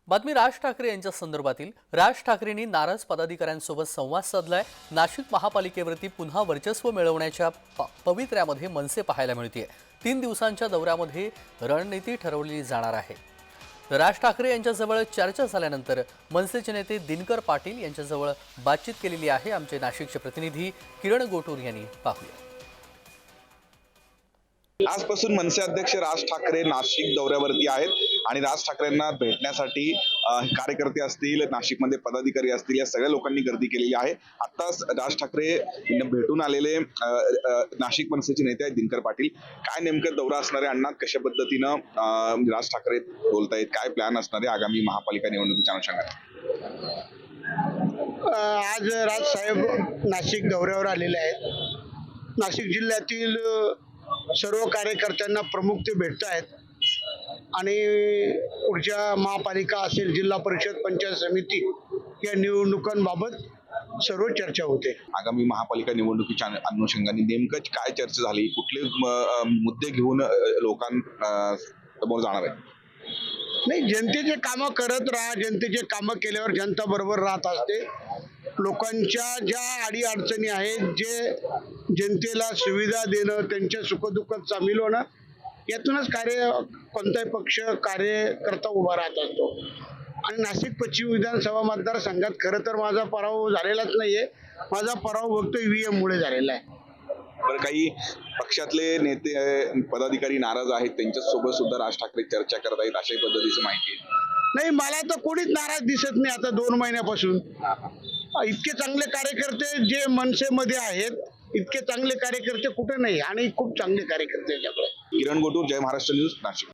बातमी राज ठाकरे यांच्या संदर्भातील। राज ठाकरेंनी नाराज पदाधिकाऱ्यांसोबत संवाद साधलाय। नाशिक महापालिकेवरती पुन्हा वर्चस्व मिळवण्याच्या पवित्र्यामध्ये मनसे पाहायला मिळते। 3 दिवसांच्या दौऱ्यामध्ये रणनीती ठरवली जाणार आहे। राज ठाकरे यांच्याजवळ चर्चा झाल्यानंतर मनसेचे नेते दिनकर पाटील यांच्याजवळ बातचीत केलेली आहे। आमचे नाशिकचे प्रतिनिधी किरण गोटूर यांनी पाहूया। आजपासून मनसे अध्यक्ष राज ठाकरे नाशिक दौऱ्यावरती आहेत आणि राज ठाकरेंना भेटण्यासाठी कार्यकर्ते असतील, नाशिकमध्ये पदाधिकारी असतील, या सगळ्या लोकांनी गर्दी केलेली आहे। आताच राज ठाकरे भेटून आलेले नाशिक मनसेचे नेते आहेत दिनकर पाटील। काय नेमकं दौरा असणार आहे अण्णा, कशा पद्धतीनं राज ठाकरे बोलतायत, काय प्लॅन असणार आहे आगामी महापालिका निवडणुकीच्या अनुषंगाने? आज राज साहेब नाशिक दौऱ्यावर आलेले आहेत। नाशिक जिल्ह्यातील सर्व कार्यकर्त्यांना प्रमुख ते भेटत आहेत आणि पुढच्या महापालिका असेल, जिल्हा परिषद, पंचायत समिती या निवडणुकांबाबत सर्व चर्चा होते। आगामी महापालिका निवडणुकीच्या अनुषंगाने नेमकं काय चर्चा झाली, कुठले मुद्दे घेऊन लोकांसमोर जाणार आहे? नाही, जनतेचे कामं करत राहा। जनतेचे कामं केल्यावर जनता बरोबर राहत असते। लोकांच्या ज्या अडीअडचणी आहेत, जे जनतेला सुविधा देणं, त्यांच्या सुखदुःखात सामील होणं, यातूनच कोणताही पक्ष कार्यकर्ता उभा राहत असतो। आणि नाशिक पश्चिम विधानसभा मतदारसंघात खरं तर माझा पराभव झालेलाच नाहीये। माझा पराभव फक्त EVM मुळे झालेला आहे। बरं, काही पक्षातले नेते पदाधिकारी नाराज आहेत, त्यांच्यासोबत सुद्धा राज ठाकरे चर्चा करत आहेत, अशाही पद्धतीची माहिती आहे? नाही, मला तर कोणीच नाराज दिसत नाही आता 2 महिन्यापासून। इतके चांगले कार्यकर्ते जे मनसेमध्ये आहेत, इतके चांगले कार्यकर्ते कुठे नाही आणि खूप चांगले कार्यकर्ते आहेत आपले। किरण गोटूर, जय महाराष्ट्र न्यूज, नाशिक।